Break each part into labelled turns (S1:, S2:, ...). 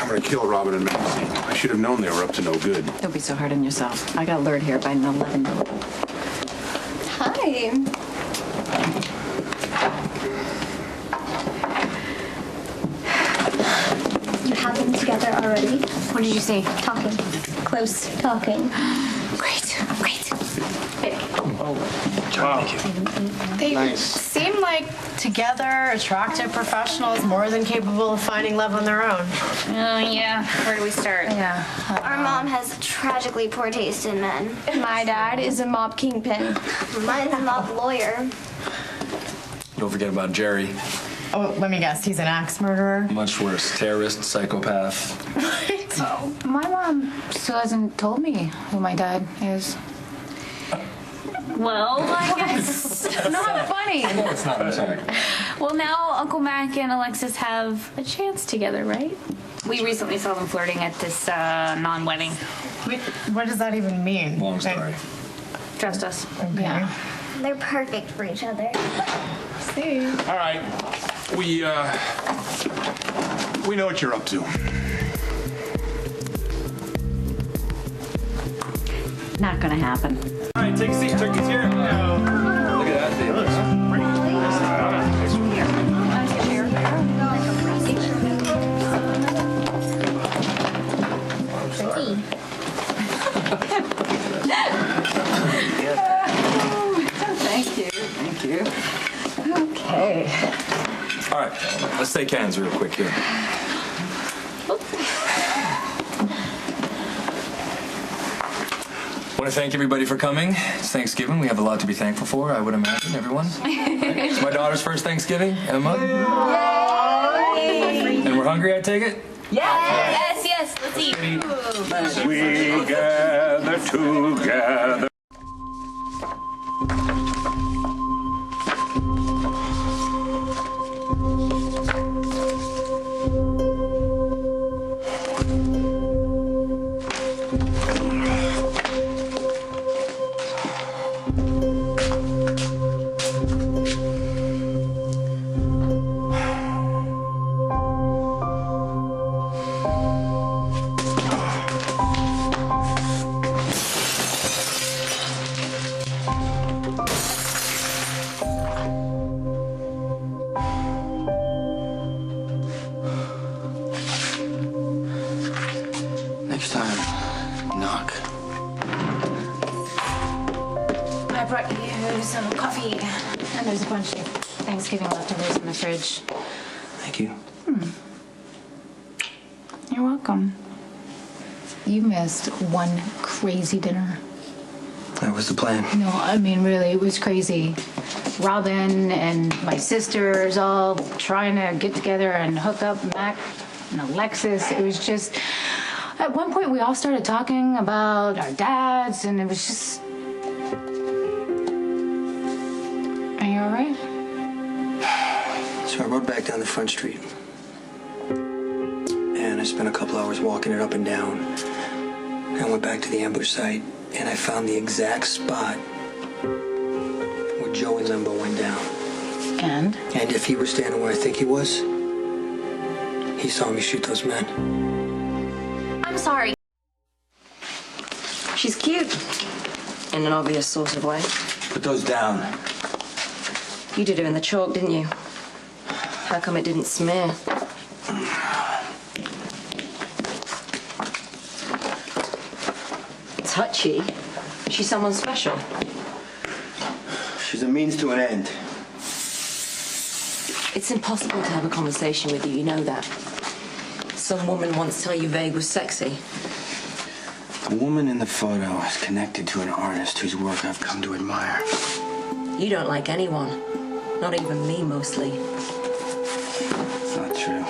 S1: I'm gonna kill Robin and Maxie. I should have known they were up to no good.
S2: Don't be so hard on yourself. I got lured here by an 11-year-old.
S3: Hi. You have them together already?
S2: What did you say?
S3: Talking. Close talking.
S2: Great.
S4: They seem like together, attractive professionals, more than capable of finding love on their own.
S2: Oh, yeah. Where do we start?
S4: Yeah.
S5: Our mom has tragically poor taste in men.
S3: My dad is a mob kingpin.
S5: Mine's a mob lawyer.
S6: Don't forget about Jerry.
S4: Oh, let me guess, he's an axe murderer?
S6: Much worse. Terrorist, psychopath.
S4: Oh.
S2: My mom still hasn't told me who my dad is.
S7: Well, I guess.
S2: Not funny.
S6: No, it's not. I'm sorry.
S7: Well, now Uncle Mac and Alexis have a chance together, right? We recently saw them flirting at this non-wedding.
S4: Wait, what does that even mean?
S6: Long story.
S7: Trust us.
S4: Okay.
S2: Yeah.
S5: They're perfect for each other.
S4: See?
S1: All right. We know what you're up to.
S2: Not gonna happen.
S6: All right, take a seat. Turkey's here. Look at that thing.
S2: Thank you. Okay.
S6: All right, let's take hands real quick here. I want to thank everybody for coming. It's Thanksgiving. We have a lot to be thankful for, I would imagine, everyone. It's my daughter's first Thanksgiving, Emma. Yay! And we're hungry, I take it?
S7: Yes, let's eat.
S1: We gather together.
S8: Next time, knock.
S2: I brought you some coffee, and there's a bunch of Thanksgiving leftovers in the fridge.
S8: Thank you.
S2: You're welcome. You missed one crazy dinner.
S8: That was the plan.
S2: No, I mean, really, it was crazy. Robin and my sisters all trying to get together and hook up Mac and Alexis. It was just, at one point we all started talking about our dads, and it was just... Are you all right?
S8: So I rode back down the front street. And I spent a couple hours walking it up and down. And I went back to the ambush site, and I found the exact spot where Joey Limbo went down.
S2: And?
S8: And if he was standing where I think he was, he saw me shoot those men.
S5: I'm sorry.
S9: She's cute. In an obvious sort of way.
S8: Put those down.
S9: You did her in the chalk, didn't you? How come it didn't smear? Touchy? She's someone special.
S8: She's a means to an end.
S9: It's impossible to have a conversation with you, you know that. Some woman once tell you Vague was sexy.
S8: The woman in the photo is connected to an artist whose work I've come to admire.
S9: You don't like anyone. Not even me, mostly.
S8: It's not true.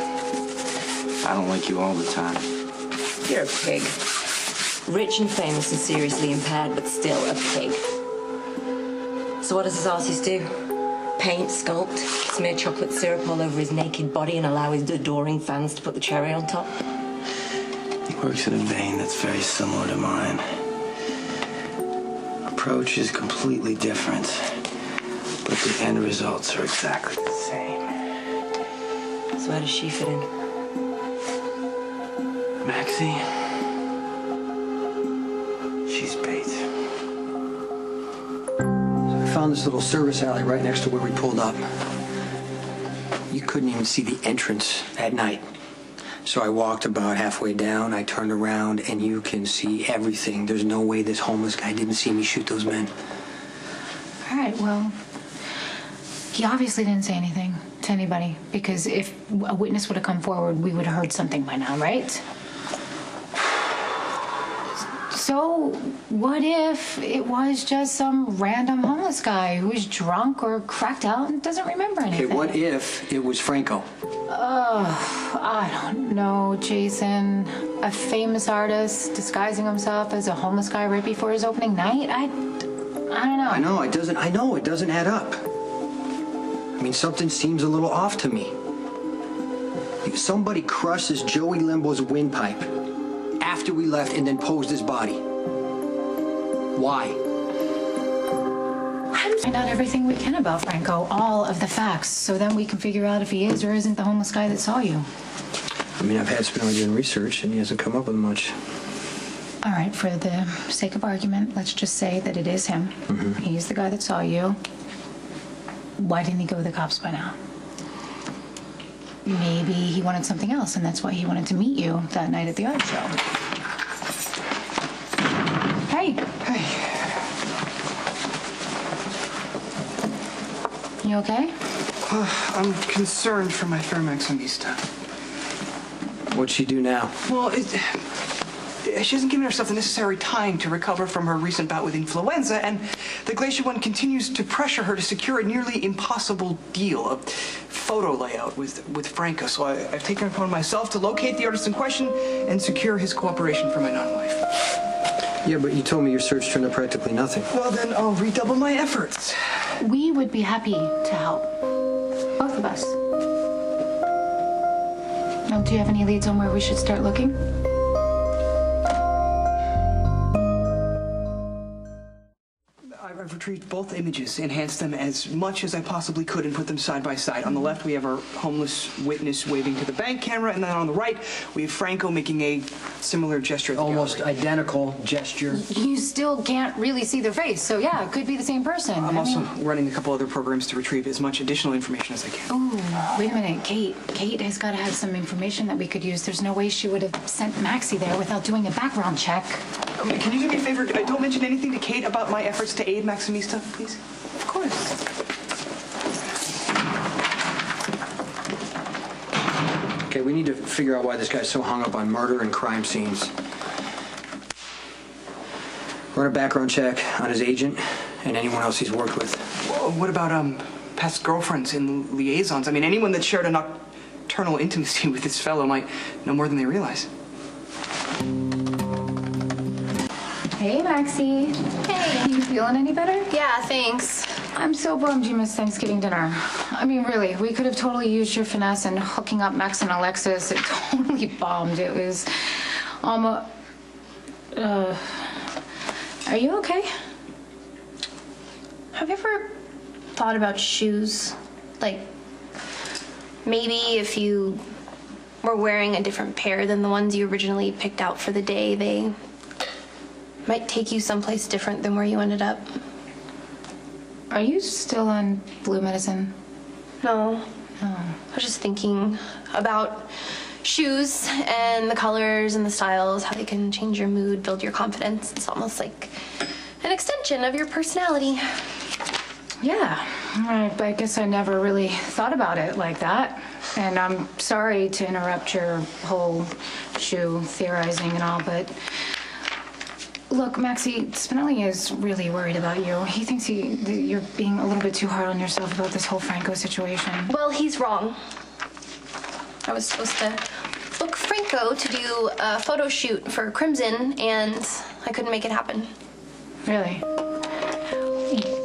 S8: I don't like you all the time.
S9: You're a pig. Rich and famous and seriously impaired, but still a pig. So what does this artist do? Paint, sculpt, smear chocolate syrup all over his naked body and allow his adoring fans to put the cherry on top?
S8: He works in a vein that's very similar to mine. Approach is completely different, but the end results are exactly the same.
S9: So where does she fit in?
S8: Maxie. She's bait. So I found this little service alley right next to where we pulled up. You couldn't even see the entrance at night. So I walked about halfway down, I turned around, and you can see everything. There's no way this homeless guy didn't see me shoot those men.
S2: All right, well, he obviously didn't say anything to anybody, because if a witness would have come forward, we would have heard something by now, right? So what if it was just some random homeless guy who's drunk or cracked out and doesn't remember anything?
S8: Okay, what if it was Franco?
S2: I don't know, Jason. A famous artist disguising himself as a homeless guy right before his opening night? I don't know.
S8: I know, it doesn't add up. I mean, something seems a little off to me. Somebody crushes Joey Limbo's windpipe after we left and then posed his body. Why?
S2: Find out everything we can about Franco, all of the facts, so then we can figure out if he is or isn't the homeless guy that saw you.
S8: I mean, I've had Spinelli doing research, and he hasn't come up with much.
S2: All right, for the sake of argument, let's just say that it is him.
S8: Mm-hmm.
S2: He's the guy that saw you. Why didn't he go to the cops by now? Maybe he wanted something else, and that's why he wanted to meet you that night at the art show. Hey.
S10: Hey.
S2: You okay?
S10: I'm concerned for my fair Maximista.
S8: What'd she do now?
S10: Well, she hasn't given herself the necessary time to recover from her recent bout with influenza, and the Glacier One continues to pressure her to secure a nearly impossible deal, a photo layout with Franco. So I've taken it upon myself to locate the artist in question and secure his cooperation for my non-wife.
S8: Yeah, but you told me your search turned up practically nothing.
S10: Well, then I'll redouble my efforts.
S2: We would be happy to help. Both of us. Now, do you have any leads on where we should start looking?
S10: I've retrieved both images, enhanced them as much as I possibly could, and put them side by side. On the left, we have our homeless witness waving to the bank camera, and then on the right, we have Franco making a similar gesture at the
S8: Almost
S10: gallery.
S8: identical gesture.
S2: You still can't really see their face, so yeah, it could be the same person.
S10: I'm also running a couple other programs to retrieve as much additional information as I can.
S2: Oh, wait a minute, Kate. Kate has got to have some information that we could use. There's no way she would have sent Maxie there without doing a background check.
S10: Can you do me a favor? Don't mention anything to Kate about my efforts to aid Maximista, please?
S2: Of course.
S8: Okay, we need to figure out why this guy's so hung up on murder and crime scenes. Run a background check on his agent and anyone else he's worked with.
S10: Well, what about past girlfriends and liaisons? I mean, anyone that shared a nocturnal intimacy with this fellow might know more than they realize.
S2: Hey, Maxie.
S3: Hey.
S2: You feeling any better?
S3: Yeah, thanks.
S2: I'm so bummed you missed Thanksgiving dinner. I mean, really, we could have totally used your finesse in hooking up Max and Alexis. It totally bombed. It was almost... Are you okay?
S3: Have you ever thought about shoes? Like, maybe if you were wearing a different pair than the ones you originally picked out for the day, they might take you someplace different than where you ended up.
S2: Are you still on blue medicine?
S3: No.
S2: Oh.
S3: I was just thinking about shoes and the colors and the styles, how they can change your mood, build your confidence. It's almost like an extension of your personality.
S2: Yeah, I guess I never really thought about it like that. And I'm sorry to interrupt your whole shoe theorizing and all, but look, Maxie, Spinelli is really worried about you. He thinks you're being a little bit too hard on yourself about this whole Franco situation.
S3: Well, he's wrong. I was supposed to book Franco to do a photo shoot for Crimson, and I couldn't make it happen.
S2: Really?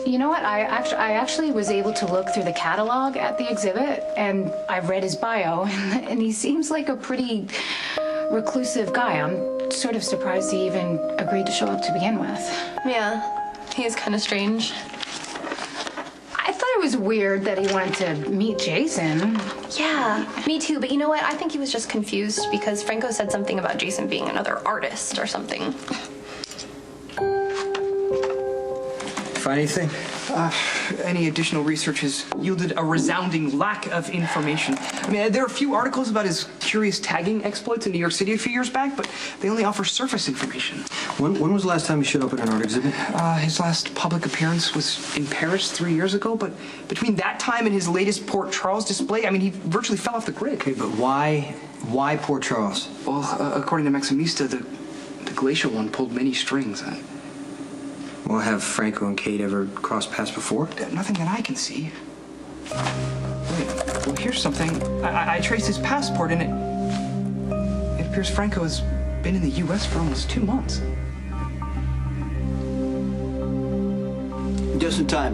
S2: You know what? I actually was able to look through the catalog at the exhibit, and I read his bio, and he seems like a pretty reclusive guy. I'm sort of surprised he even agreed to show up to begin with.
S3: Yeah, he is kind of strange.
S2: I thought it was weird that he wanted to meet Jason.
S3: Yeah, me too. But you know what? I think he was just confused because Franco said something about Jason being another artist or something.
S8: Find anything?
S10: Any additional research has yielded a resounding lack of information. I mean, there are a few articles about his curious tagging exploits in New York City a few years back, but they only offer surface information.
S8: When was the last time you showed up at an art exhibit?
S10: His last public appearance was in Paris 3 years ago, but between that time and his latest Port Charles display, I mean, he virtually fell off the grid.
S8: Okay, but why Port Charles?
S10: Well, according to Maximista, the glacial one pulled many strings.
S8: Well, have Franco and Kate ever crossed paths before?
S10: Nothing that I can see. Wait, well, here's something. I traced his passport, and it appears Franco has been in the U.S. for almost 2 months.
S8: Just in time.